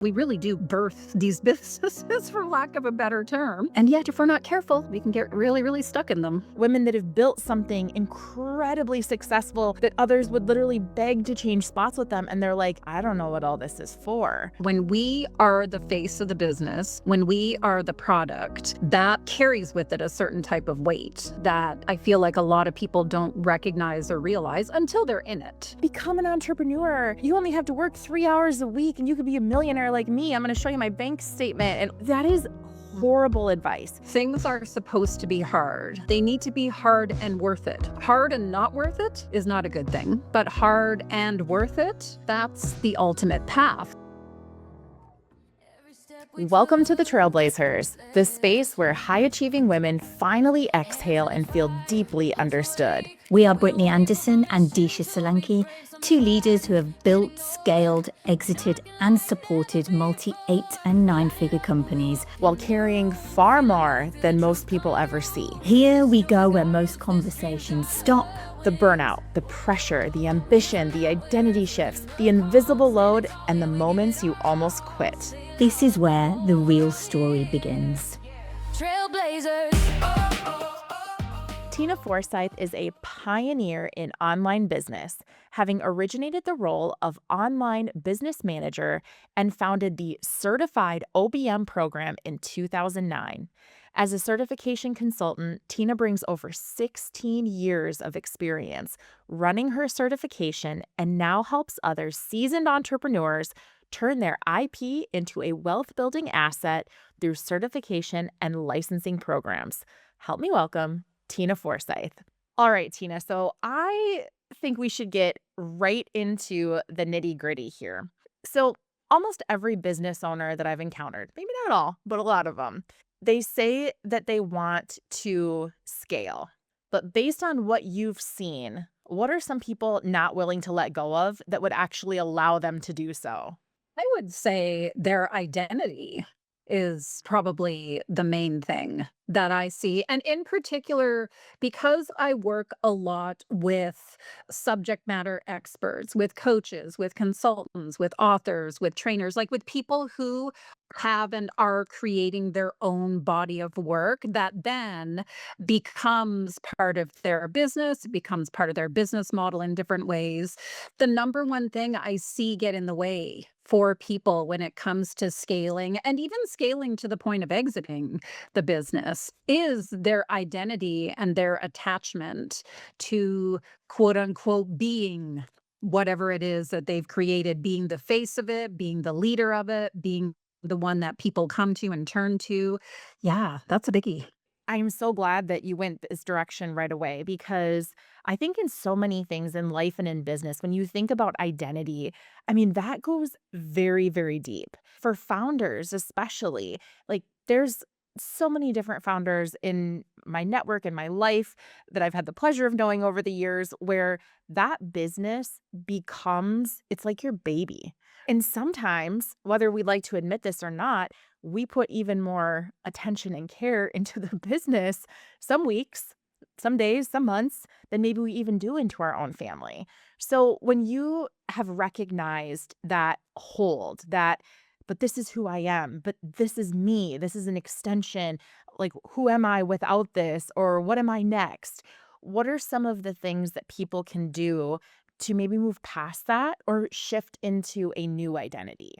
We really do birth these businesses, for lack of a better term. And yet, if we're not careful, we can get really, really stuck in them. Women that have built something incredibly successful that others would literally beg to change spots with them. And they're like, I don't know what all this is for. When we are the face of the business, when we are the product, that carries with it a certain type of weight that I feel like a lot of people don't recognize or realize until they're in it. Become an entrepreneur. You only have to work 3 hours a week and you could be a millionaire like me. I'm going to show you my bank statement. And that is horrible advice. Things are supposed to be hard. They need to be hard and worth it. Hard and not worth it is not a good thing, but hard and worth it, that's the ultimate path. Welcome to the Trailblazers, the space where high-achieving women finally exhale and feel deeply understood. We are Brittany Anderson and Disha Solanki, two leaders who have built, scaled, exited, and supported multi-8 and 9-figure companies, while carrying far more than most people ever see. Here we go where most conversations stop. The burnout, the pressure, the ambition, the identity shifts, the invisible load, and the moments you almost quit. This is where the real story begins. Trailblazers. Tina Forsyth is a pioneer in online business, having originated the role of online business manager and founded the Certified OBM program in 2009. As a certification consultant, Tina brings over 16 years of experience running her certification and now helps other seasoned entrepreneurs turn their IP into a wealth-building asset through certification and licensing programs. Help me welcome Tina Forsyth. All right, Tina, so I think we should get right into the nitty-gritty here. So almost every business owner that I've encountered, maybe not all, but a lot of them, they say that they want to scale. But based on what you've seen, what are some people not willing to let go of that would actually allow them to do so? I would say their identity is probably the main thing that I see. And in particular, because I work a lot with subject matter experts, with coaches, with consultants, with authors, with trainers, like with people who have and are creating their own body of work that then becomes part of their business, becomes part of their business model in different ways. The number one thing I see get in the way for people when it comes to scaling and even scaling to the point of exiting the business is their identity and their attachment to quote unquote being whatever it is that they've created, being the face of it, being the leader of it, being the one that people come to and turn to. Yeah, that's a biggie. I'm so glad that you went this direction right away because I think in so many things in life and in business, when you think about identity, I mean, that goes very, very deep. For founders, especially, like there's so many different founders in my network and my life that I've had the pleasure of knowing over the years where that business becomes, it's like your baby. And sometimes, whether we like to admit this or not, we put even more attention and care into the business some weeks, some days, some months than maybe we even do into our own family. So when you have recognized that hold, that, but this is who I am, but this is me, this is an extension, like who am I without this, or what am I next? What are some of the things that people can do to maybe move past that or shift into a new identity?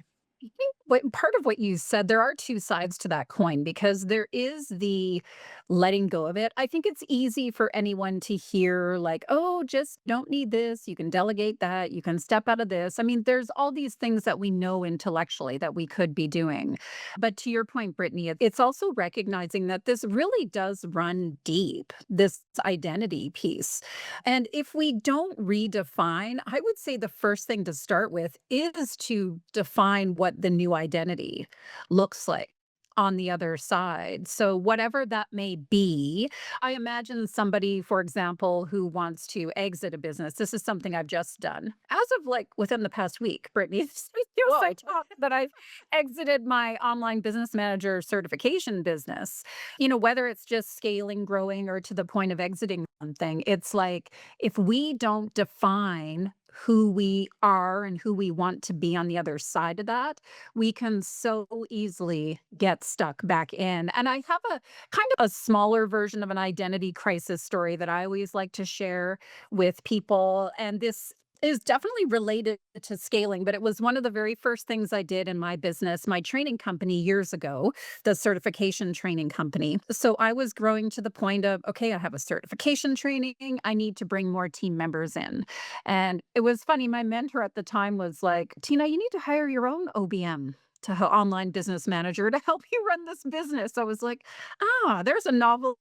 I think part of what you said, there are two sides to that coin because there is the letting go of it. I think it's easy for anyone to hear, like, oh, just don't need this. You can delegate that. You can step out of this. I mean, there's all these things that we know intellectually that we could be doing. But to your point, Brittany, it's also recognizing that this really does run deep, this identity piece. And if we don't redefine, I would say the first thing to start with is to define what the new identity looks like on the other side. So whatever that may be, I imagine somebody, for example, who wants to exit a business. This is something I've just done as of like within the past week, Brittany. This feels like that I've exited my online business manager certification business. You know, whether it's just scaling, growing, or to the point of exiting something, it's like if we don't define who we are and who we want to be on the other side of that, we can so easily get stuck back in. And I have a kind of a smaller version of an identity crisis story that I always like to share with people. And this is definitely related to scaling, but it was one of the very first things I did in my business, my training company years ago, the certification training company. So I was growing to the point of, okay, I have a certification training. I need to bring more team members in. And it was funny, my mentor at the time was like, "Tina, you need to hire your own OBM to online business manager to help you run this business." I was like, "Ah, there's a novel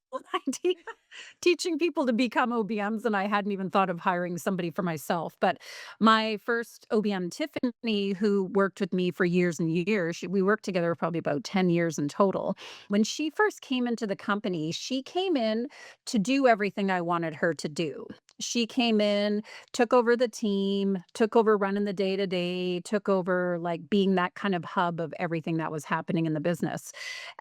idea." Teaching people to become OBMs, and I hadn't even thought of hiring somebody for myself. But my first OBM, Tiffany, who worked with me for years and years, we worked together probably about 10 years in total. When she first came into the company, she came in to do everything I wanted her to do. She came in, took over the team, took over running the day to day, took over like being that kind of hub of everything that was happening in the business.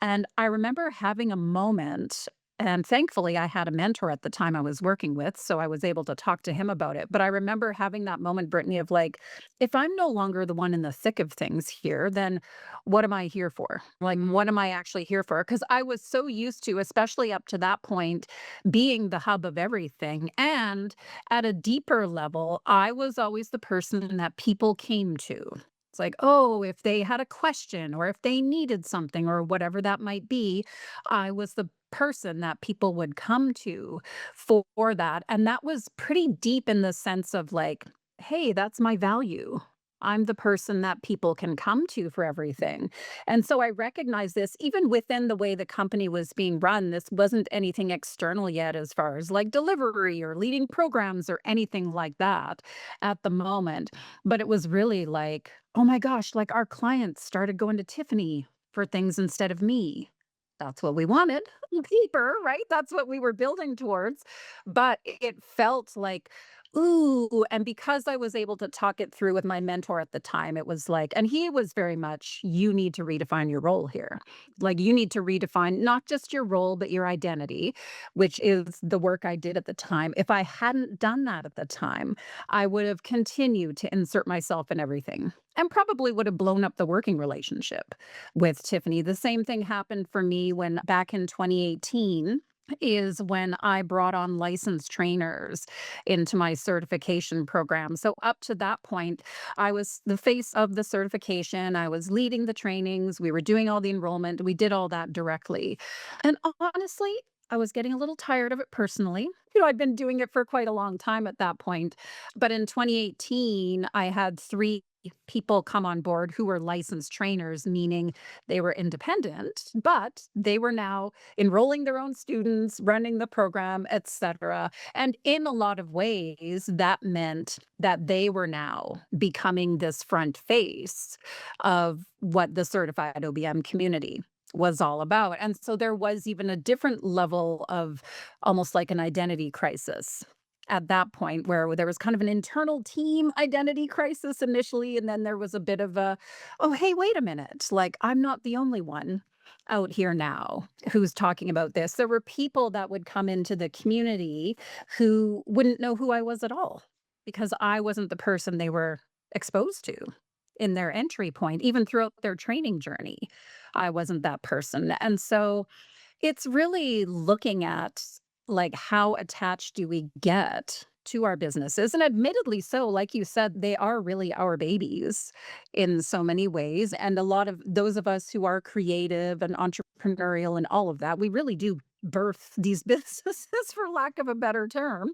And I remember having a moment, and thankfully, I had a mentor at the time I was working with, so I was able to talk to him about it. But I remember having that moment, Brittany, of like, if I'm no longer the one in the thick of things here, then what am I here for? Like, what am I actually here for? Because I was so used to, especially up to that point, being the hub of everything. And at a deeper level, I was always the person that people came to. It's like, oh, if they had a question or if they needed something or whatever that might be, I was the person that people would come to for that. And that was pretty deep in the sense of like, hey, that's my value. I'm the person that people can come to for everything. And so I recognize this even within the way the company was being run. This wasn't anything external yet, as far as like delivery or leading programs or anything like that at the moment. But it was really like, oh my gosh, like our clients started going to Tiffany for things instead of me. That's what we wanted, deeper, right? That's what we were building towards, but it felt like, "Ooh," and because I was able to talk it through with my mentor at the time, it was like, and he was very much, "You need to redefine your role here. Like, you need to redefine not just your role, but your identity," which is the work I did at the time. If I hadn't done that at the time, I would have continued to insert myself in everything and probably would have blown up the working relationship with Tiffany. The same thing happened for me when back in 2018 is when I brought on licensed trainers into my certification program. So up to that point, I was the face of the certification. I was leading the trainings. We were doing all the enrollment. We did all that directly. And honestly, I was getting a little tired of it personally. I'd been doing it for quite a long time at that point. But in 2018, I had three people come on board who were licensed trainers, meaning they were independent, but they were now enrolling their own students, running the program, etc. And in a lot of ways, that meant that they were now becoming this front face of what the certified OBM community was all about. And so there was even a different level of almost like an identity crisis at that point, where there was kind of an internal team identity crisis initially, and then there was a bit of a, "Oh, hey, wait a minute, like, I'm not the only one out here now who's talking about this." There were people that would come into the community who wouldn't know who I was at all, because I wasn't the person they were exposed to in their entry point, even throughout their training journey. I wasn't that person, and so it's really looking at, like, how attached do we get to our businesses, and admittedly so, like you said, they are really our babies in so many ways, and a lot of those of us who are creative and entrepreneurial and all of that, we really do birth these businesses, for lack of a better term.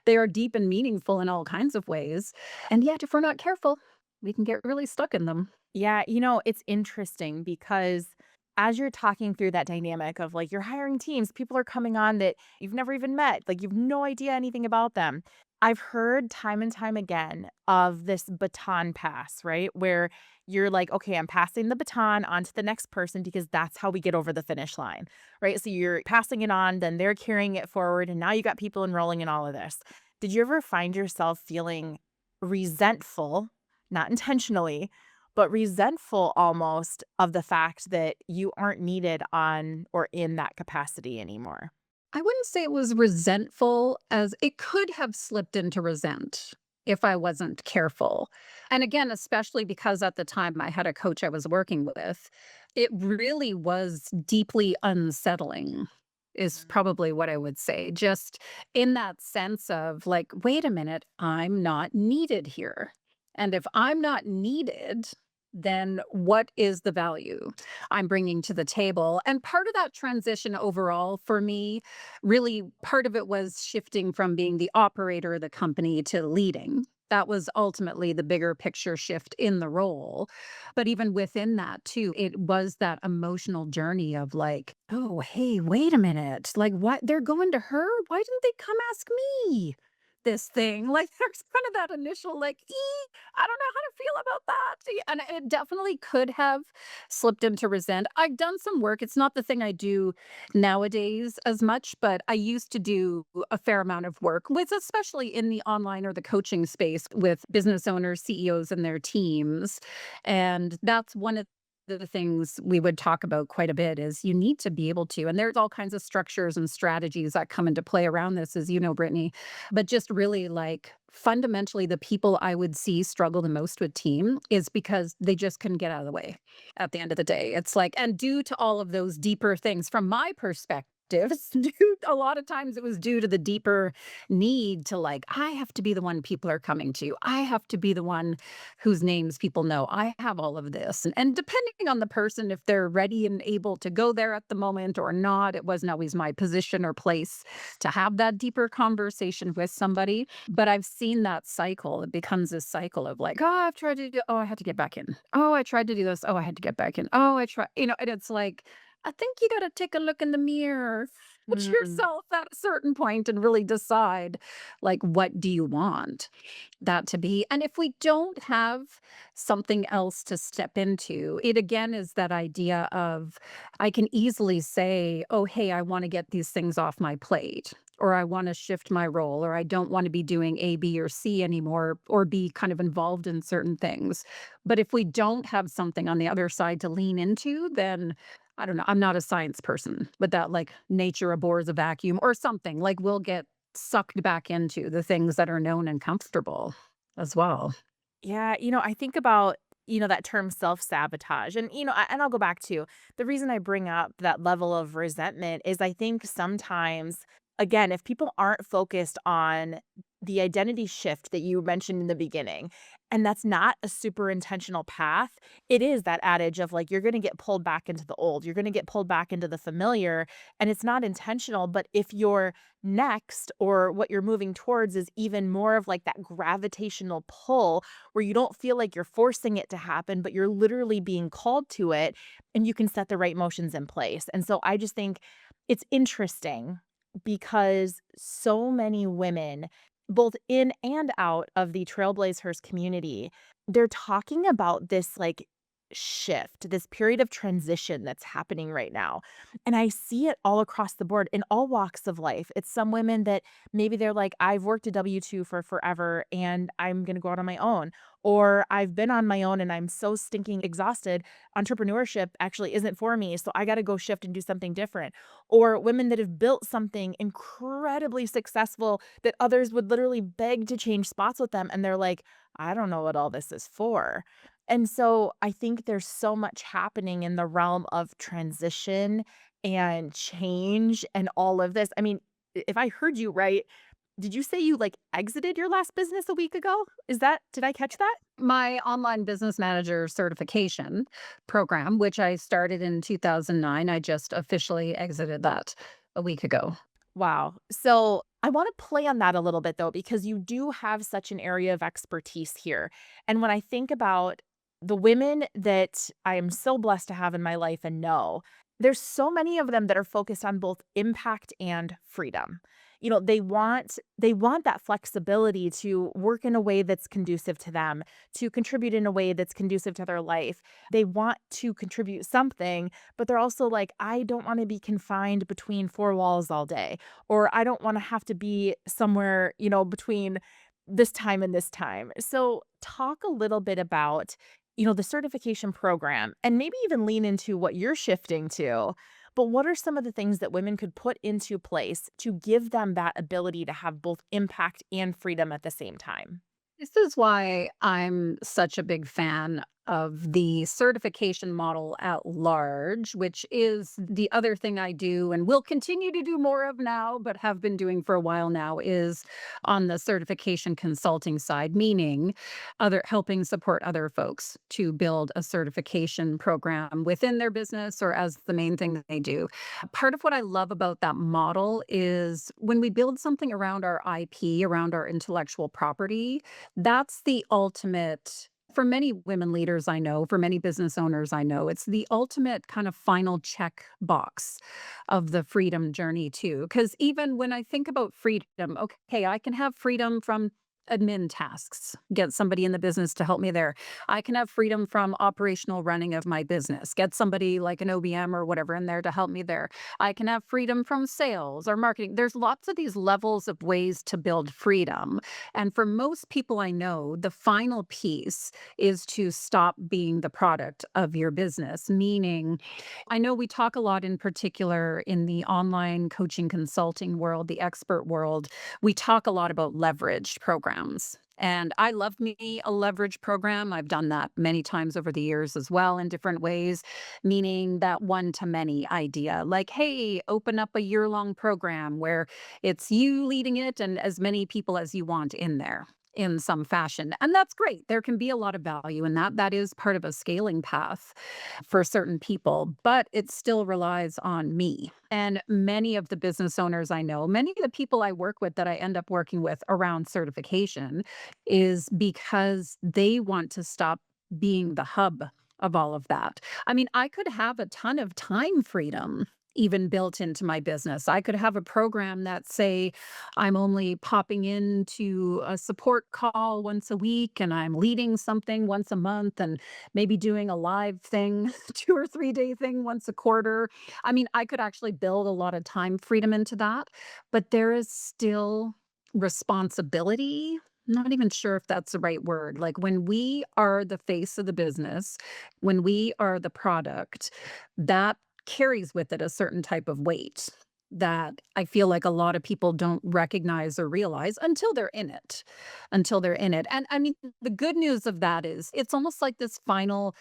They are deep and meaningful in all kinds of ways, and yet if we're not careful, we can get really stuck in them. Yeah, it's interesting because as you're talking through that dynamic of like you're hiring teams, people are coming on that you've never even met, like you've no idea anything about them. I've heard time and time again of this baton pass, right? Where you're like, okay, I'm passing the baton on to the next person because that's how we get over the finish line, right? So you're passing it on, then they're carrying it forward, and now you got people enrolling in all of this. Did you ever find yourself feeling resentful, not intentionally, but resentful almost of the fact that you aren't needed on or in that capacity anymore? I wouldn't say it was resentful, as it could have slipped into resent. if I wasn't careful. And again, especially because at the time I had a coach I was working with, it really was deeply unsettling, is probably what I would say. Just in that sense of like, wait a minute, I'm not needed here. And if I'm not needed, then what is the value I'm bringing to the table? And part of that transition overall for me, really part of it was shifting from being the operator of the company to leading. That was ultimately the bigger picture shift in the role. But even within that too, it was that emotional journey of like, oh, hey, wait a minute. Like, what? They're going to her? Why didn't they come ask me this thing? Like, there's kind of that initial, like, I don't know how to feel about that. And it definitely could have slipped into resent. I've done some work. It's not the thing I do nowadays as much, but I used to do a fair amount of work with, especially in the online or the coaching space with business owners, CEOs, and their teams. And that's one of the things we would talk about quite a bit is you need to be able to, and there's all kinds of structures and strategies that come into play around this, as you know, Brittany, but just really like fundamentally the people I would see struggle the most with team is because they just couldn't get out of the way at the end of the day. It's like, and due to all of those deeper things from my perspective, a lot of times it was due to the deeper need to like, I have to be the one people are coming to. I have to be the one whose names people know. I have all of this. And depending on the person, if they're ready and able to go there at the moment or not, it wasn't always my position or place to have that deeper conversation with somebody. But I've seen that cycle. It becomes this cycle of like, oh, I've tried to do, oh, I had to get back in. Oh, I tried to do this. Oh, I had to get back in. Oh, I tried, and it's like, I think you got to take a look in the mirror at Mm. yourself at a certain point and really decide, like, what do you want that to be? And if we don't have something else to step into, it again is that idea of I can easily say, oh, hey, I want to get these things off my plate. Or I want to shift my role, or I don't want to be doing A, B, or C anymore, or be kind of involved in certain things. But if we don't have something on the other side to lean into, then I don't know. I'm not a science person, but that like nature abhors a vacuum or something like we'll get sucked back into the things that are known and comfortable as well. Yeah, I think about, that term self-sabotage. And, and I'll go back to the reason I bring up that level of resentment is I think sometimes, again, if people aren't focused on the identity shift that you mentioned in the beginning, and that's not a super intentional path, it is that adage of like, you're going to get pulled back into the old, you're going to get pulled back into the familiar, and it's not intentional. But if you're next or what you're moving towards is even more of like that gravitational pull where you don't feel like you're forcing it to happen, but you're literally being called to it and you can set the right motions in place. And so I just think it's interesting because so many women, both in and out of the Trailblazers community, they're talking about this like shift, this period of transition that's happening right now. And I see it all across the board in all walks of life. It's some women that maybe they're like, I've worked a W 2 for forever and I'm going to go out on my own. Or I've been on my own and I'm so stinking exhausted. Entrepreneurship actually isn't for me. So I got to go shift and do something different. Or women that have built something incredibly successful that others would literally beg to change spots with them. And they're like, I don't know what all this is for. And so I think there's so much happening in the realm of transition and change and all of this. I mean, if I heard you right, did you say you like exited your last business a week ago? Did I catch that? My online business manager certification program, which I started in 2009, I just officially exited that a week ago. Wow. So I want to play on that a little bit though, because you do have such an area of expertise here. And when I think about the women that I am so blessed to have in my life and know, there's so many of them that are focused on both impact and freedom. They want that flexibility to work in a way that's conducive to them, to contribute in a way that's conducive to their life. They want to contribute something, but they're also like, I don't want to be confined between four walls all day, or I don't want to have to be somewhere, between this time and this time. So, talk a little bit about, the certification program and maybe even lean into what you're shifting to. But what are some of the things that women could put into place to give them that ability to have both impact and freedom at the same time? This is why I'm such a big fan of the certification model at large, which is the other thing I do and will continue to do more of now, but have been doing for a while now, is on the certification consulting side, meaning other helping support other folks to build a certification program within their business or as the main thing that they do. Part of what I love about that model is when we build something around our IP, around our intellectual property, that's the ultimate for many women leaders I know, for many business owners I know, it's the ultimate kind of final check box of the freedom journey too. Because even when I think about freedom, okay, I can have freedom from admin tasks, get somebody in the business to help me there. I can have freedom from operational running of my business, get somebody like an OBM or whatever in there to help me there. I can have freedom from sales or marketing. There's lots of these levels of ways to build freedom. And for most people I know, the final piece is to stop being the product of your business. Meaning, I know we talk a lot in particular in the online coaching consulting world, the expert world, we talk a lot about leveraged programs. And I love me a leverage program. I've done that many times over the years as well in different ways, meaning that one to many idea. Like, hey, open up a year long program where it's you leading it and as many people as you want in there in some fashion. And that's great. There can be a lot of value in that. That is part of a scaling path for certain people, but it still relies on me. And many of the business owners I know, many of the people I work with that I end up working with around certification is because they want to stop being the hub of all of that. I mean, I could have a ton of time freedom even built into my business. I could have a program that say I'm only popping into a support call once a week and I'm leading something once a month and maybe doing a live thing, 2 or 3 day thing once a quarter. I mean, I could actually build a lot of time freedom into that, but there is still responsibility. Not even sure if that's the right word. Like when we are the face of the business, when we are the product, that carries with it a certain type of weight that I feel like a lot of people don't recognize or realize until they're in it, until they're in it. And I mean, the good news of that is it's almost like this final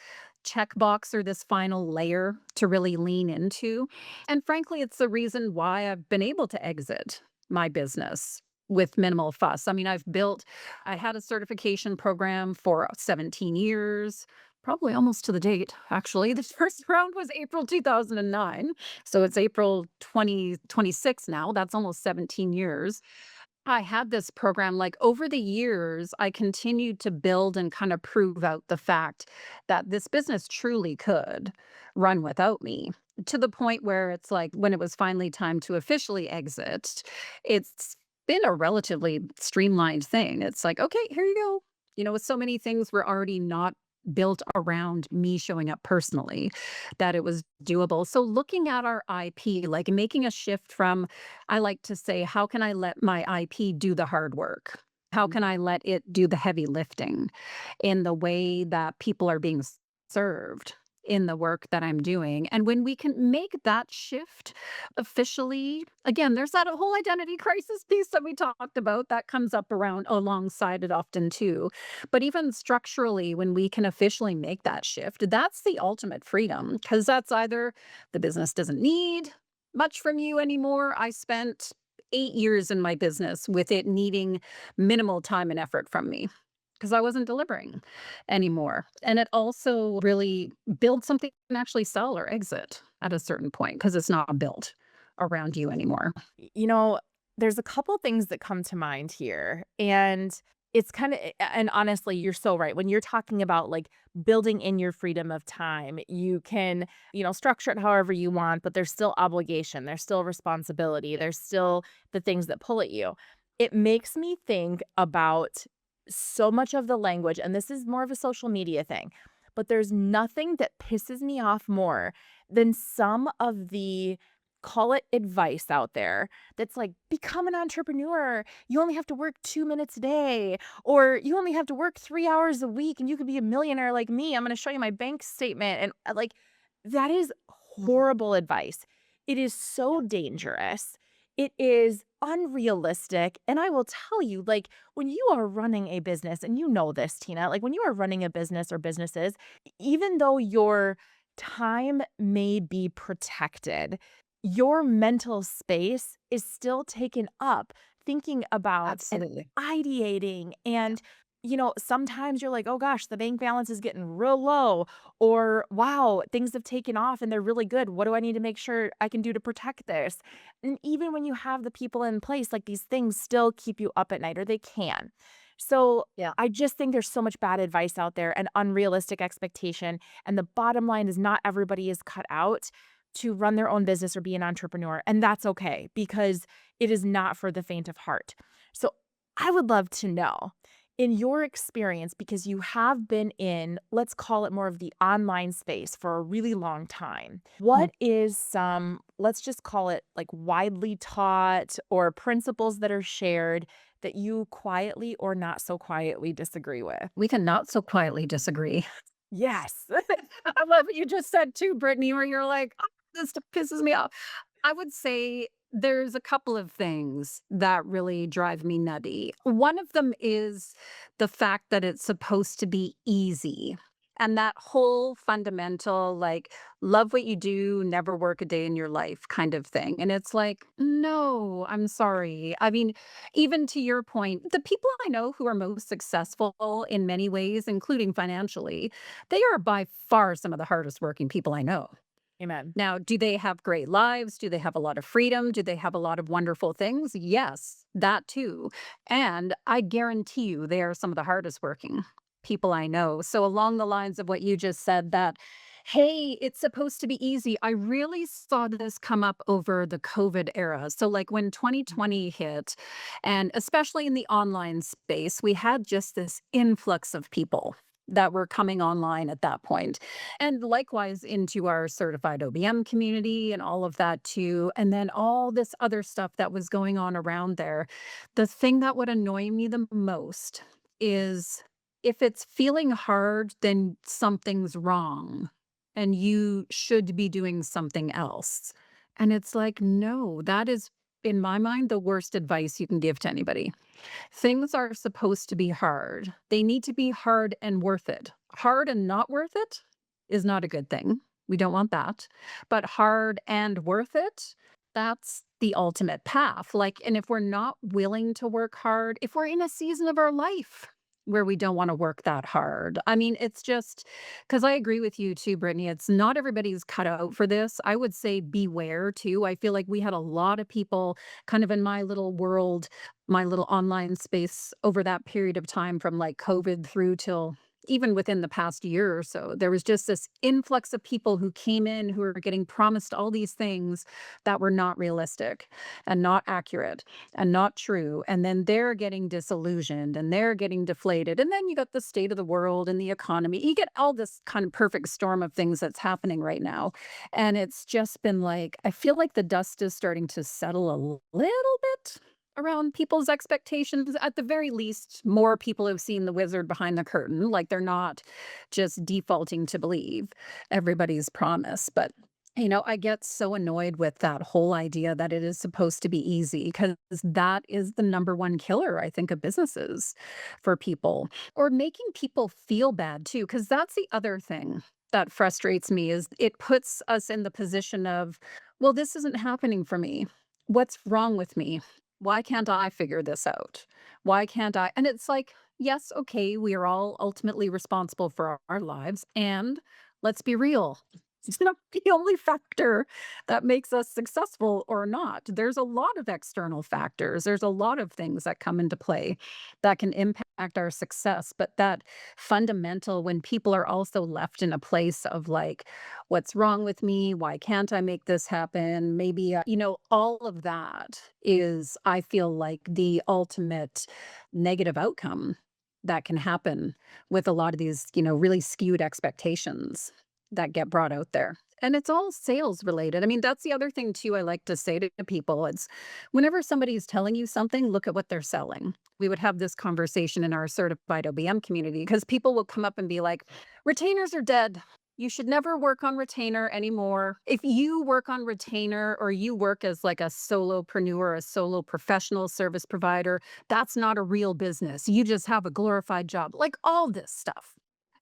checkbox or this final layer to really lean into. And frankly, it's the reason why I've been able to exit my business with minimal fuss. I mean, I had a certification program for 17 years, probably almost to the date, actually. The first round was April 2009. So it's April 2026 now. That's almost 17 years. I had this program, like, over the years, I continued to build and kind of prove out the fact that this business truly could run without me, to the point where it's like, when it was finally time to officially exit, it's been a relatively streamlined thing. It's like, "Okay, here you go." With so many things were already not built around me showing up personally, that it was doable. So looking at our IP, like, making a shift from I like to say, how can I let my IP do the hard work? How can I let it do the heavy lifting in the way that people are being served in the work that I'm doing? And when we can make that shift officially, again, there's that whole identity crisis piece that we talked about that comes up around alongside it often too. But even structurally, when we can officially make that shift, that's the ultimate freedom because that's either the business doesn't need much from you anymore. I spent 8 years in my business with it needing minimal time and effort from me because I wasn't delivering anymore. And it also really builds something you can actually sell or exit at a certain point because it's not built around you anymore. You know, there's a couple things that come to mind here, and it's kind of and honestly, you're so right. When you're talking about like building in your freedom of time, you can, structure it however you want, but there's still obligation, there's still responsibility, there's still the things that pull at you. It makes me think about so much of the language, and this is more of a social media thing, but there's nothing that pisses me off more than some of the call it advice out there that's like, become an entrepreneur. You only have to work 2 minutes a day, or you only have to work 3 hours a week and you could be a millionaire like me. I'm going to show you my bank statement. And like, that is horrible advice. It is so dangerous. It is unrealistic, and I will tell you, like, when you are running a business, and you know this, Tina, like, when you are running a business or businesses, even though your time may be protected, your mental space is still taken up thinking about and Absolutely. ideating, Yeah. and, sometimes you're like, "Oh gosh, the bank balance is getting real low," or, "Wow, things have taken off and they're really good. What do I need to make sure I can do to protect this?" And even when you have the people in place, like, these things still keep you up at night, or they can. So, Yeah. I just think there's so much bad advice out there and unrealistic expectation, and the bottom line is not everybody is cut out to run their own business or be an entrepreneur, and that's okay because it is not for the faint of heart. So, I would love to know, in your experience, because you have been in, let's call it more of the online space for a really long time, Mm. what is some, let's just call it like widely taught or principles that are shared that you quietly or not so quietly disagree with? We can not so quietly disagree. Yes. I love what you just said too, Brittany, where you're like, "Oh, this stuff pisses me off." I would say there's a couple of things that really drive me nutty. One of them is the fact that it's supposed to be easy. And that whole fundamental, like, love what you do, never work a day in your life kind of thing. And it's like, no, I'm sorry. I mean, even to your point, the people I know who are most successful in many ways, including financially, they are by far some of the hardest working people I know. Amen. Now, do they have great lives? Do they have a lot of freedom? Do they have a lot of wonderful things? Yes, that too. And I guarantee you they are some of the hardest working people I know. So along the lines of what you just said that, hey, it's supposed to be easy. I really saw this come up over the COVID era. So like when 2020 hit, and especially in the online space, we had just this influx of people that were coming online at that point. And likewise into our certified OBM community and all of that too. And then all this other stuff that was going on around there. The thing that would annoy me the most is if it's feeling hard, then something's wrong and you should be doing something else. And it's like, no, that is, in my mind, the worst advice you can give to anybody. Things are supposed to be hard. They need to be hard and worth it. Hard and not worth it is not a good thing. We don't want that. But hard and worth it, that's the ultimate path. Like, and if we're not willing to work hard, if we're in a season of our life where we don't want to work that hard, I mean, it's just because I agree with you too, Brittany. It's not everybody's cut out for this. I would say beware too. I feel like we had a lot of people kind of in my little world, my little online space over that period of time from like COVID through till even within the past year or so, there was just this influx of people who came in who were getting promised all these things that were not realistic and not accurate and not true. And then they're getting disillusioned and they're getting deflated. And then you got the state of the world and the economy. You get all this kind of perfect storm of things that's happening right now. And it's just been like, I feel like the dust is starting to settle a little bit around people's expectations. At the very least, more people have seen the wizard behind the curtain. Like they're not just defaulting to believe everybody's promise. But I get so annoyed with that whole idea that it is supposed to be easy because that is the number one killer, I think, of businesses for people or making people feel bad too. Because that's the other thing that frustrates me is it puts us in the position of, well, this isn't happening for me. What's wrong with me? Why can't I figure this out? Why can't I? And it's like, yes, okay, we are all ultimately responsible for our lives. And let's be real, it's not the only factor that makes us successful or not. There's a lot of external factors. There's a lot of things that come into play that can impact our success. But that fundamental, when people are also left in a place of like, what's wrong with me? Why can't I make this happen? Maybe, all of that is, I feel like, the ultimate negative outcome that can happen with a lot of these, really skewed expectations that get brought out there. And it's all sales related. I mean, that's the other thing too I like to say to people. It's whenever somebody's telling you something, look at what they're selling. We would have this conversation in our certified OBM community because people will come up and be like, retainers are dead. You should never work on retainer anymore. If you work on retainer or you work as like a solopreneur, a solo professional service provider, that's not a real business. You just have a glorified job, like all this stuff.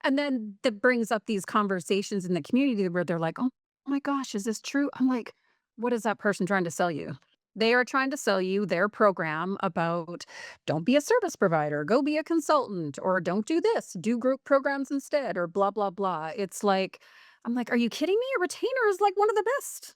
And then that brings up these conversations in the community where they're like, oh my gosh, is this true? I'm like, what is that person trying to sell you? They are trying to sell you their program about don't be a service provider, go be a consultant, or don't do this, do group programs instead, or blah, blah, blah. It's like, I'm like, are you kidding me? A retainer is like one of the best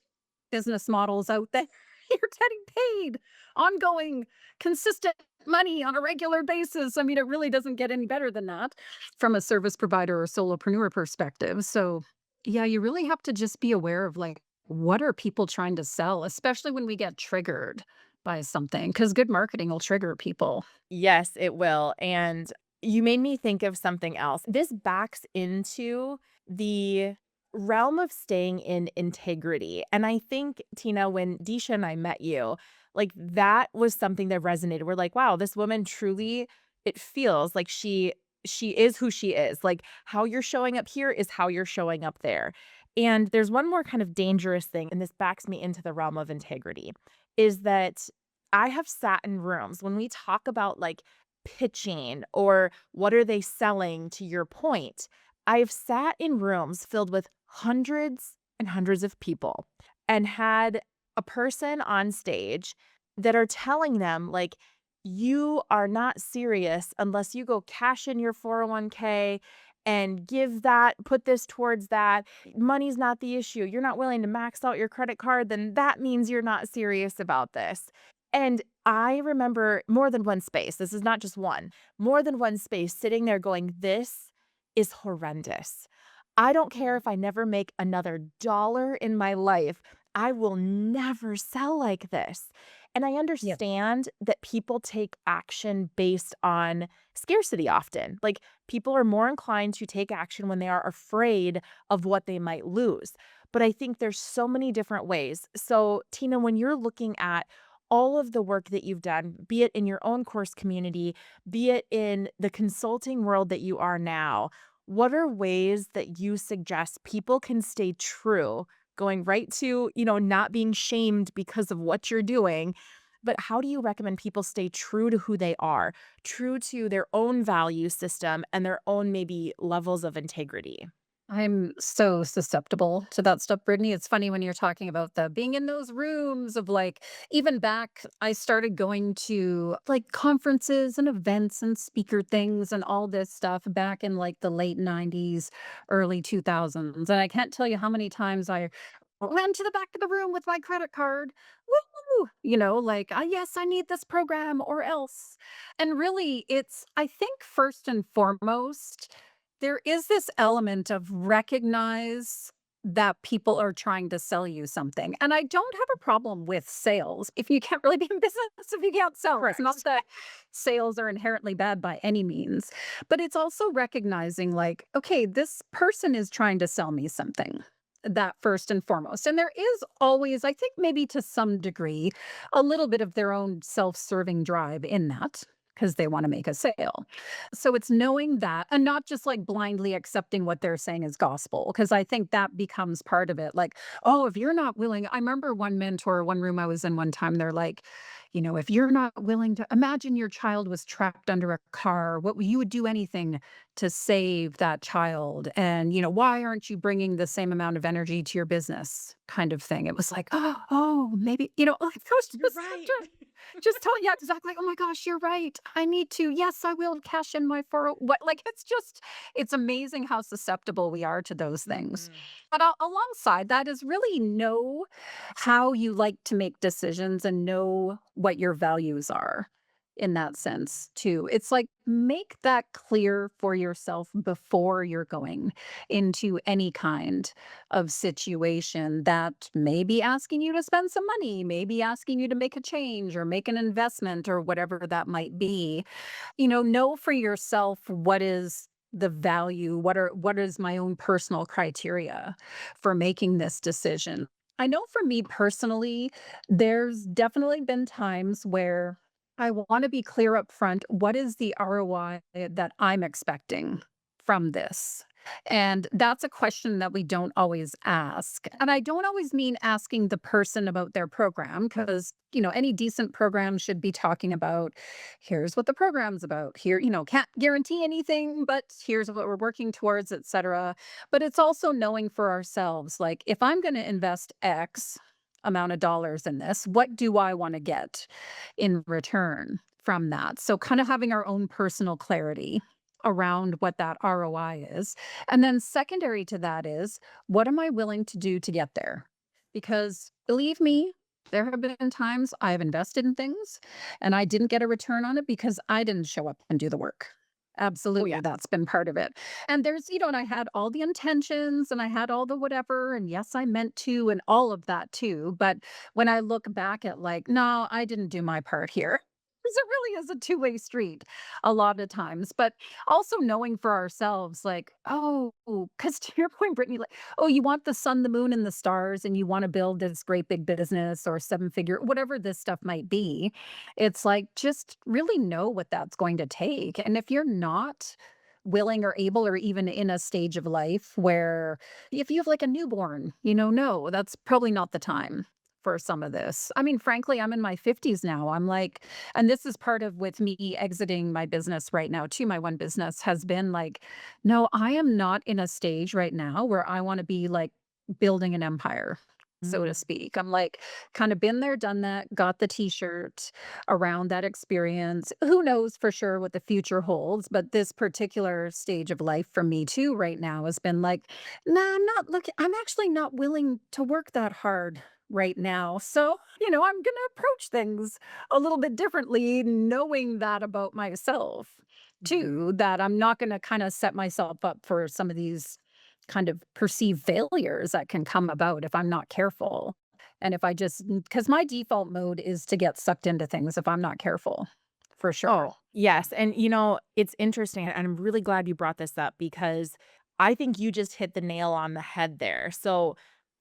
business models out there. You're getting paid ongoing, consistent money on a regular basis. I mean, it really doesn't get any better than that from a service provider or solopreneur perspective. So, yeah, you really have to just be aware of like, what are people trying to sell, especially when we get triggered by something? Because good marketing will trigger people. Yes, it will, and you made me think of something else. This backs into the realm of staying in integrity, and I think, Tina, when Disha and I met you, like, that was something that resonated. We're like, "Wow, this woman truly it feels like she is who she is." Like, how you're showing up here is how you're showing up there. And there's one more kind of dangerous thing, and this backs me into the realm of integrity, is that I have sat in rooms when we talk about like pitching or what are they selling to your point. I've sat in rooms filled with hundreds and hundreds of people and had a person on stage that are telling them like you are not serious unless you go cash in your 401k and give that, put this towards that. Money's not the issue. You're not willing to max out your credit card, then that means you're not serious about this. And I remember more than one space, this is not just one, more than one space sitting there going, "This is horrendous. I don't care if I never make another dollar in my life. I will never sell like this." And I Yeah. understand that people take action based on scarcity often. Like, people are more inclined to take action when they are afraid of what they might lose. But I think there's so many different ways. So, Tina, when you're looking at all of the work that you've done, be it in your own course community, be it in the consulting world that you are now, what are ways that you suggest people can stay true, going right to, not being shamed because of what you're doing, but how do you recommend people stay true to who they are, true to their own value system and their own maybe levels of integrity? I'm so susceptible to that stuff, Brittany. It's funny when you're talking about the being in those rooms of like, even back, I started going to like conferences and events and speaker things and all this stuff back in like the late 90s, early 2000s. And I can't tell you how many times I ran to the back of the room with my credit card. Woo! Like, yes, I need this program or else. And really, it's, I think, first and foremost, there is this element of recognize that people are trying to sell you something. And I don't have a problem with sales if you can't really be in business if you can't sell. It's not Correct. that sales are inherently bad by any means, but it's also recognizing, like, okay, this person is trying to sell me something. That first and foremost. And there is always, I think, maybe to some degree, a little bit of their own self serving drive in that because they want to make a sale. So it's knowing that and not just like blindly accepting what they're saying as gospel, because I think that becomes part of it. Like, oh, if you're not willing, I remember one mentor, one room I was in one time, they're like, if you're not willing to imagine your child was trapped under a car, what you would do anything to save that child. And, why aren't you bringing the same amount of energy to your business kind of thing? It was like, oh, maybe, like, that was You're just right. such a just tell yeah, exactly. Oh my gosh, you're right. I need to. Yes, I will cash in my 40 what like it's amazing how susceptible we are to those things. Mhm. But alongside that is really know how you like to make decisions and know what your values are in that sense too. It's like make that clear for yourself before you're going into any kind of situation that may be asking you to spend some money, maybe asking you to make a change or make an investment or whatever that might be. Know for yourself what is the value, what is my own personal criteria for making this decision. I know for me personally, there's definitely been times where I want to be clear up front. What is the ROI that I'm expecting from this? And that's a question that we don't always ask. And I don't always mean asking the person about their program because, any decent program should be talking about here's what the program's about. Here, can't guarantee anything, but here's what we're working towards, etc. But it's also knowing for ourselves, like if I'm going to invest X amount of dollars in this, what do I want to get in return from that? So kind of having our own personal clarity around what that ROI is. And then secondary to that is, what am I willing to do to get there? Because believe me, there have been times I have invested in things and I didn't get a return on it because I didn't show up and do the work. Oh, Absolutely, yeah. that's been part of it. And and I had all the intentions and I had all the whatever. And yes, I meant to, and all of that too. But when I look back at like, no, I didn't do my part here. Because it really is a two-way street a lot of times. But also knowing for ourselves, like, oh, because to your point, Brittany, like, oh, you want the sun, the moon, and the stars, and you want to build this great big business or seven figure, whatever this stuff might be. It's like, just really know what that's going to take. And if you're not willing or able or even in a stage of life where if you have like a newborn, no, that's probably not the time for some of this. I mean, frankly, I'm in my 50s now. I'm like, and this is part of with me exiting my business right now too. My one business has been like, no, I am not in a stage right now where I want to be like building an empire, so to Mm. speak. I'm like, kind of been there, done that, got the t-shirt around that experience. Who knows for sure what the future holds, but this particular stage of life for me too right now has been like, nah, I'm not looking, I'm actually not willing to work that hard right now. So, I'm going to approach things a little bit differently, knowing that about myself Mhm. too, that I'm not going to kind of set myself up for some of these kind of perceived failures that can come about if I'm not careful. And if I just, because my default mode is to get sucked into things if I'm not careful, for sure. Oh, yes, and, it's interesting, and I'm really glad you brought this up because I think you just hit the nail on the head there. So,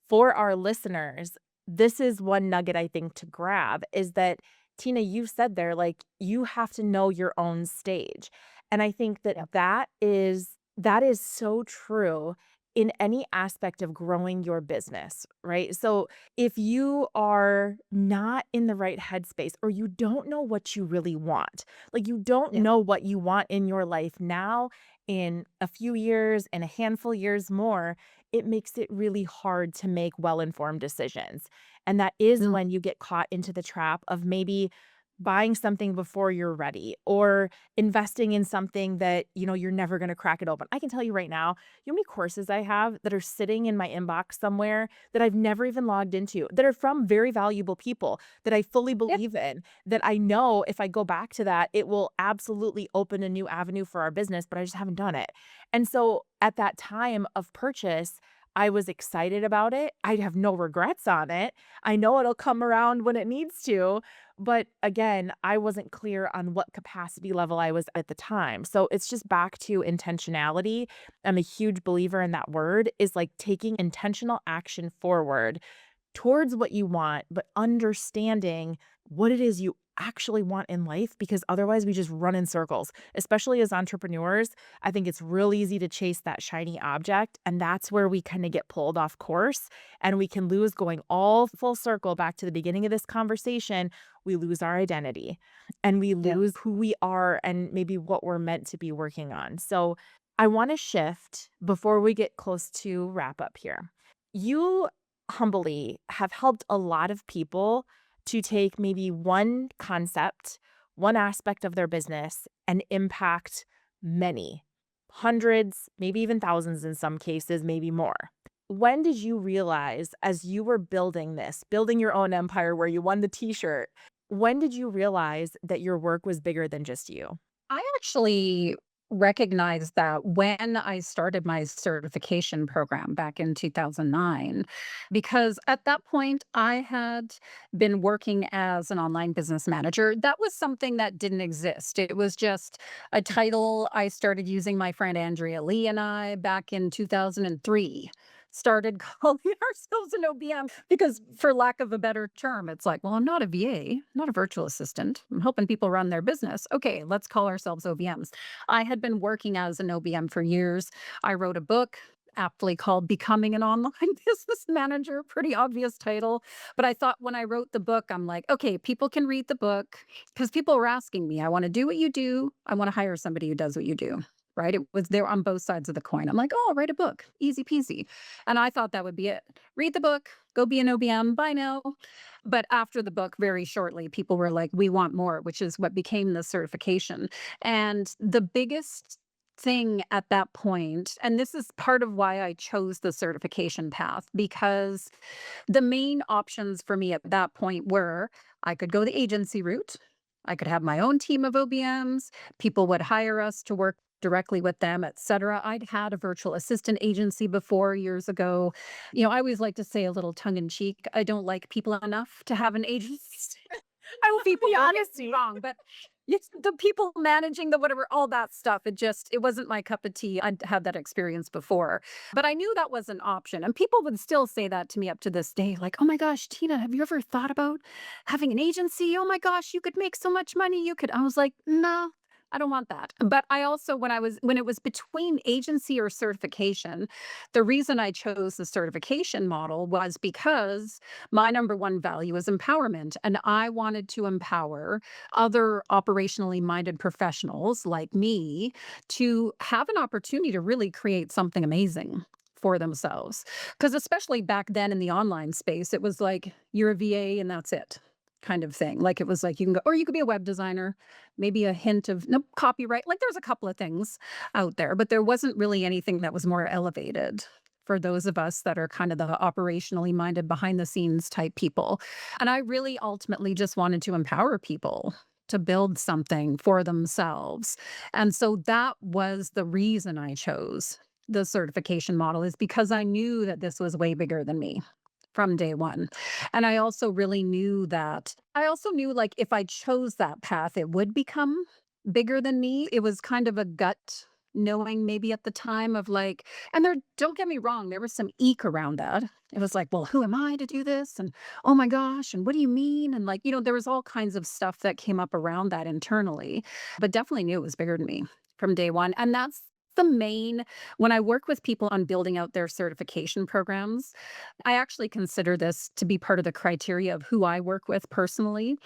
for our listeners, this is one nugget I think to grab is that, Tina, you said there, like, you have to know your own stage, and I think that Yep. that is so true in any aspect of growing your business, right? So, if you are not in the right headspace or you don't know what you really want, like you don't Yeah. know what you want in your life now, in a few years, in a handful years more, it makes it really hard to make well-informed decisions. And that is Mm. when you get caught into the trap of maybe buying something before you're ready or investing in something that you're never going to crack it open. I can tell you right now, you know how many courses I have that are sitting in my inbox somewhere that I've never even logged into, that are from very valuable people that I fully Yep. believe in, that I know if I go back to that, it will absolutely open a new avenue for our business, but I just haven't done it. And so at that time of purchase, I was excited about it. I have no regrets on it. I know it'll come around when it needs to. But again, I wasn't clear on what capacity level I was at the time. So it's just back to intentionality. I'm a huge believer in that word is like taking intentional action forward towards what you want, but understanding what it is you actually want in life because otherwise we just run in circles. Especially as entrepreneurs, I think it's real easy to chase that shiny object. And that's where we kind of get pulled off course and we can lose going all full circle back to the beginning of this conversation. We lose our identity and we Yeah. lose who we are and maybe what we're meant to be working on. So I want to shift before we get close to wrap up here. You humbly have helped a lot of people to take maybe one concept, one aspect of their business and impact many, hundreds, maybe even thousands in some cases, maybe more. When did you realize as you were building this, building your own empire where you won the t-shirt, when did you realize that your work was bigger than just you? I actually recognized that when I started my certification program back in 2009, because at that point I had been working as an online business manager. That was something that didn't exist. It was just a title I started using my friend Andrea Lee and I back in 2003. started calling ourselves an OBM because, for lack of a better term, it's like, well, I'm not a VA, not a virtual assistant. I'm helping people run their business. Okay, let's call ourselves OBMs. I had been working as an OBM for years. I wrote a book aptly called Becoming an Online Business Manager, pretty obvious title. But I thought when I wrote the book, I'm like, okay, people can read the book because people were asking me, I want to do what you do. I want to hire somebody who does what you do. Right. It was there on both sides of the coin. I'm like, oh, I'll write a book. Easy peasy. And I thought that would be it. Read the book, go be an OBM. Bye now. But after the book, very shortly, people were like, we want more, which is what became the certification. And the biggest thing at that point, and this is part of why I chose the certification path, because the main options for me at that point were I could go the agency route. I could have my own team of OBMs. People would hire us to work directly with them, et cetera. I'd had a virtual assistant agency before years ago. I always like to say a little tongue in cheek, I don't like people enough to have an agency. I will Be don't get honest. me wrong, but it's the people managing the whatever, all that stuff. It wasn't my cup of tea. I'd had that experience before, but I knew that was an option. And people would still say that to me up to this day, like, oh my gosh, Tina, have you ever thought about having an agency? Oh my gosh, you could make so much money. You could. I was like, no, I don't want that. But I also, when it was between agency or certification, the reason I chose the certification model was because my number one value is empowerment. And I wanted to empower other operationally minded professionals like me to have an opportunity to really create something amazing for themselves. Because especially back then in the online space, it was like you're a VA and that's it kind of thing. Like it was like you can go, or you could be a web designer, maybe a hint of no copyright. Like there's a couple of things out there, but there wasn't really anything that was more elevated for those of us that are kind of the operationally minded behind the scenes type people. And I really ultimately just wanted to empower people to build something for themselves. And so that was the reason I chose the certification model, is because I knew that this was way bigger than me from day one. And I also knew like if I chose that path, it would become bigger than me. It was kind of a gut knowing maybe at the time of like, and there, don't get me wrong, there was some eek around that. It was like, well, who am I to do this? And oh my gosh, and what do you mean? And like, there was all kinds of stuff that came up around that internally, but definitely knew it was bigger than me from day one. And that's the main, when I work with people on building out their certification programs, I actually consider this to be part of the criteria of who I work with personally.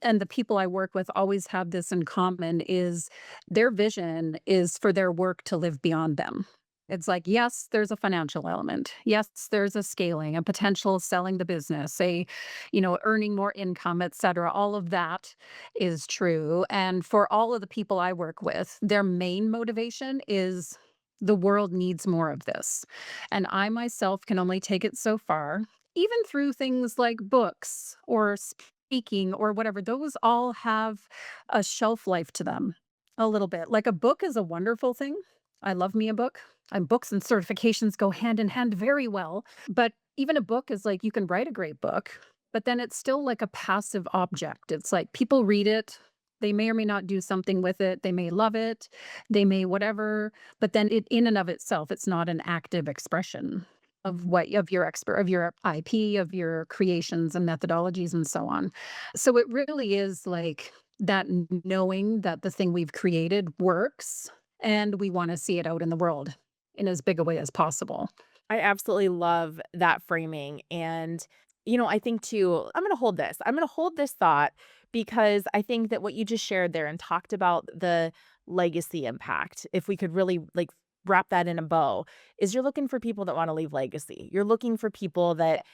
And the people I work with always have this in common, is their vision is for their work to live beyond them. It's like, yes, there's a financial element. Yes, there's a scaling, a potential selling the business, earning more income, et cetera. All of that is true. And for all of the people I work with, their main motivation is the world needs more of this. And I myself can only take it so far, even through things like books or speaking or whatever. Those all have a shelf life to them a little bit. Like a book is a wonderful thing. I love me a book. And books and certifications go hand in hand very well. But even a book is like you can write a great book, but then it's still like a passive object. It's like people read it. They may or may not do something with it. They may love it. They may whatever, but then it in and of itself, it's not an active expression of your of your IP, of your creations and methodologies and so on. So it really is like that knowing that the thing we've created works and we want to see it out in the world in as big a way as possible. I absolutely love that framing. And, I think too, I'm going to hold this. I'm going to hold this thought because I think that what you just shared there and talked about the legacy impact, if we could really like wrap that in a bow, is you're looking for people that want to leave legacy. You're looking for people that,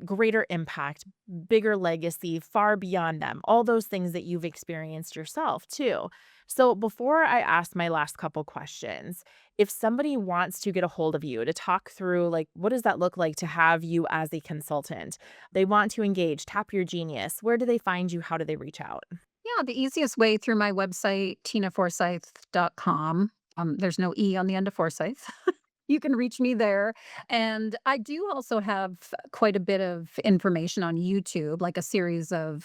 greater impact, bigger legacy, far beyond them, all those things that you've experienced yourself too. So before I ask my last couple questions, if somebody wants to get a hold of you to talk through, like, what does that look like to have you as a consultant? They want to engage, tap your genius. Where do they find you? How do they reach out? Yeah, the easiest way through my website, tinaforsyth.com. There's no E on the end of Forsyth. You can reach me there. And I do also have quite a bit of information on YouTube, like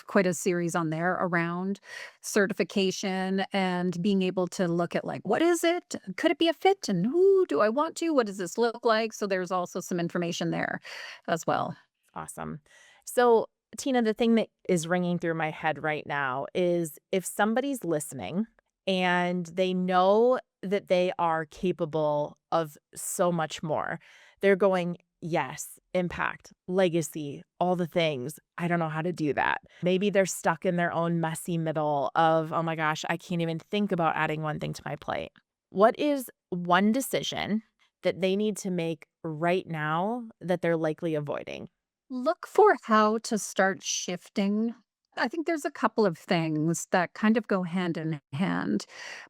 quite a series on there around certification and being able to look at like, what is it? Could it be a fit? And who do I want to? What does this look like? So there's also some information there as well. Awesome. So, Tina, the thing that is ringing through my head right now is if somebody's listening and they know that they are capable of so much more, they're going, yes, impact, legacy, all the things. I don't know how to do that. Maybe they're stuck in their own messy middle of, oh my gosh, I can't even think about adding one thing to my plate. What is one decision that they need to make right now that they're likely avoiding? Look for how to start shifting. I think there's a couple of things that kind of go hand in hand,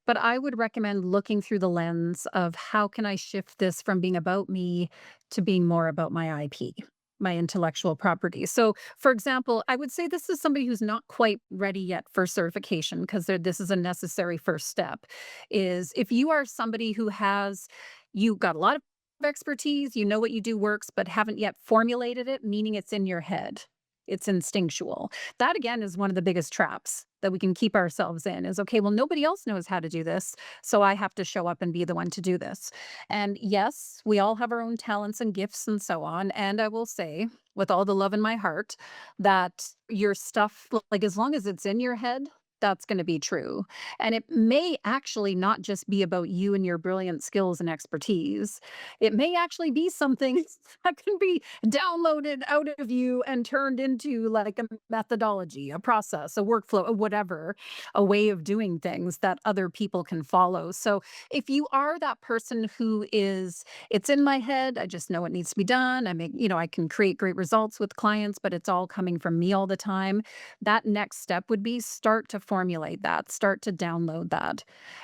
but I would recommend looking through the lens of how can I shift this from being about me to being more about my IP, my intellectual property. So, for example, I would say this is somebody who's not quite ready yet for certification because this is a necessary first step. Is if you are somebody who has you got a lot of expertise, you know what you do works, but haven't yet formulated it, meaning it's in your head. It's instinctual. That again is one of the biggest traps that we can keep ourselves in is okay, well, nobody else knows how to do this. So I have to show up and be the one to do this. And yes, we all have our own talents and gifts and so on. And I will say, with all the love in my heart, that your stuff, like as long as it's in your head, that's going to be true. And it may actually not just be about you and your brilliant skills and expertise. It may actually be something that can be downloaded out of you and turned into like a methodology, a process, a workflow, a whatever, a way of doing things that other people can follow. So if you are that person who is, it's in my head, I just know it needs to be done. I can create great results with clients, but it's all coming from me all the time. That next step would be start to formulate that, start to download that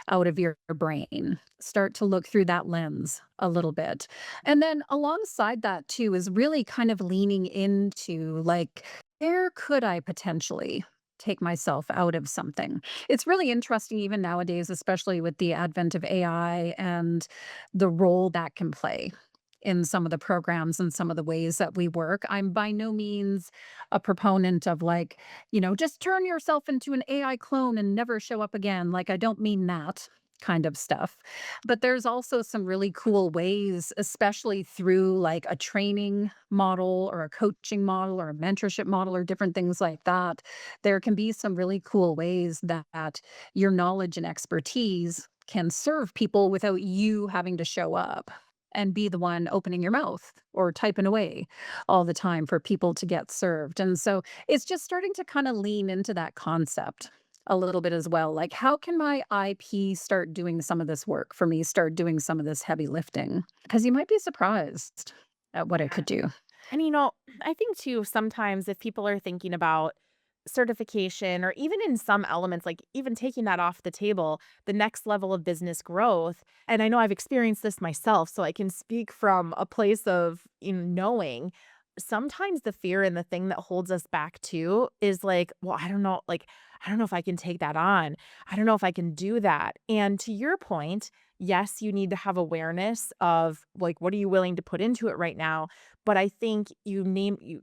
out of your brain, start to look through that lens a little bit. And then alongside that too is really kind of leaning into like, where could I potentially take myself out of something? It's really interesting even nowadays, especially with the advent of AI and the role that can play in some of the programs and some of the ways that we work. I'm by no means a proponent of like, just turn yourself into an AI clone and never show up again. Like, I don't mean that kind of stuff. But there's also some really cool ways, especially through like a training model or a coaching model or a mentorship model or different things like that. There can be some really cool ways that your knowledge and expertise can serve people without you having to show up and be the one opening your mouth or typing away all the time for people to get served. And so it's just starting to kind of lean into that concept a little bit as well. Like, how can my IP start doing some of this work for me, start doing some of this heavy lifting? Because you might be surprised at what it Yeah. could do. And, I think too, sometimes if people are thinking about certification or even in some elements, like even taking that off the table, the next level of business growth. And I know I've experienced this myself, so I can speak from a place of knowing sometimes the fear and the thing that holds us back too is like, well, I don't know, like, I don't know if I can take that on. I don't know if I can do that. And to your point, yes, you need to have awareness of like, what are you willing to put into it right now? But I think you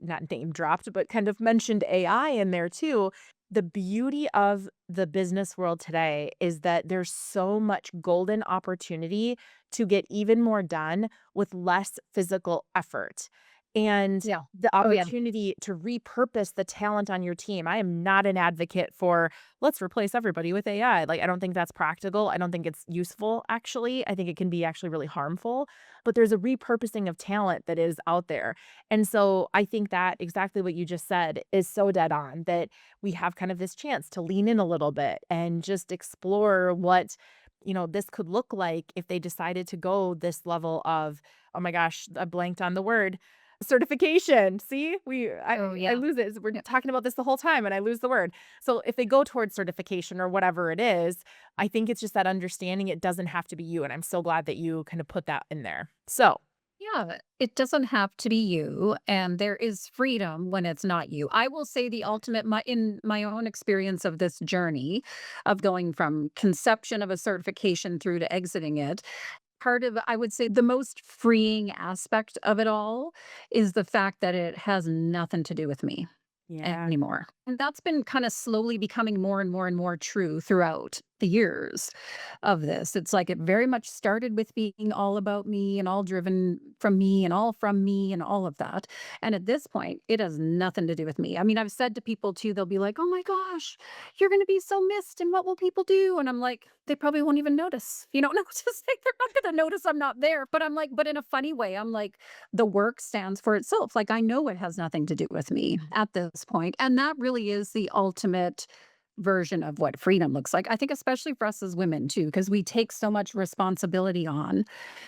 not name dropped, but kind of mentioned AI in there too. The beauty of the business world today is that there's so much golden opportunity to get even more done with less physical effort. And Yeah. the Oh, yeah. opportunity to repurpose the talent on your team. I am not an advocate for let's replace everybody with AI. Like, I don't think that's practical. I don't think it's useful, actually. I think it can be actually really harmful. But there's a repurposing of talent that is out there. And so I think that exactly what you just said is so dead on that we have kind of this chance to lean in a little bit and just explore what, this could look like if they decided to go this level of, oh my gosh, I blanked on the word certification. See, Oh, I yeah. lose it. We're Yeah. talking about this the whole time and I lose the word. So if they go towards certification or whatever it is, I think it's just that understanding it doesn't have to be you. And I'm so glad that you kind of put that in there. So, Yeah, it doesn't have to be you, and there is freedom when it's not you. I will say the ultimate in my own experience of this journey of going from conception of a certification through to exiting it, part of, I would say, the most freeing aspect of it all is the fact that it has nothing to do with me Yeah. anymore. And that's been kind of slowly becoming more and more and more true throughout the years of this. It's like it very much started with being all about me and all driven from me and all from me and all of that. And at this point, it has nothing to do with me. I mean, I've said to people too, they'll be like, "Oh my gosh, you're going to be so missed. And what will people do?" And I'm like, they probably won't even notice. You know, not to say they're not going to notice I'm not there, but I'm like, but in a funny way, I'm like, the work stands for itself. Like, I know it has nothing to do with me at this point. And that really is the ultimate version of what freedom looks like. I think especially for us as women too, because we take so much responsibility on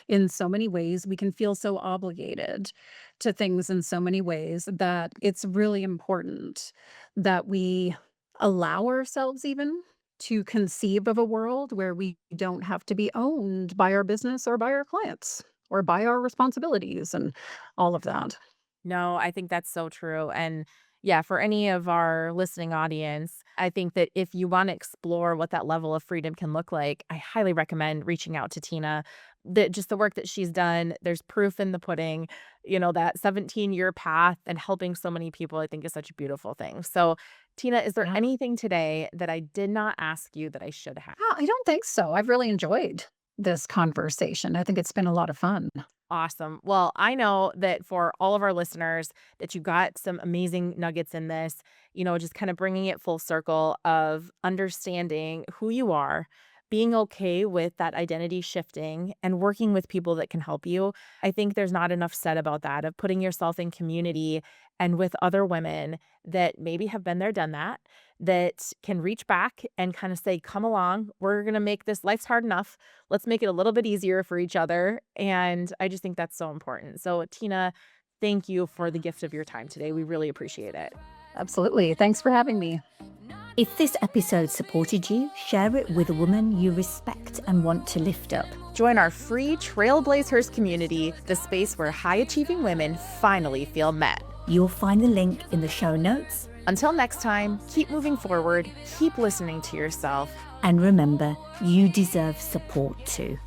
in so many ways. We can feel so obligated to things in so many ways that it's really important that we allow ourselves even to conceive of a world where we don't have to be owned by our business or by our clients or by our responsibilities and all of that. No, I think that's so true. And yeah, for any of our listening audience, I think that if you want to explore what that level of freedom can look like, I highly recommend reaching out to Tina. That just the work that she's done, there's proof in the pudding. That 17-year path and helping so many people, I think is such a beautiful thing. So, Tina, is there Yeah. anything today that I did not ask you that I should have? I don't think so. I've really enjoyed this conversation. I think it's been a lot of fun. Awesome. Well, I know that for all of our listeners that you got some amazing nuggets in this, just kind of bringing it full circle of understanding who you are, being okay with that identity shifting and working with people that can help you. I think there's not enough said about that, of putting yourself in community and with other women that maybe have been there, done that, that can reach back and kind of say, come along, we're going to make this, life's hard enough. Let's make it a little bit easier for each other. And I just think that's so important. So, Tina, thank you for the gift of your time today. We really appreciate it. Absolutely. Thanks for having me. If this episode supported you, share it with a woman you respect and want to lift up. Join our free Trailblazers community, the space where high achieving women finally feel met. You'll find the link in the show notes. Until next time, keep moving forward, keep listening to yourself. And remember, you deserve support too.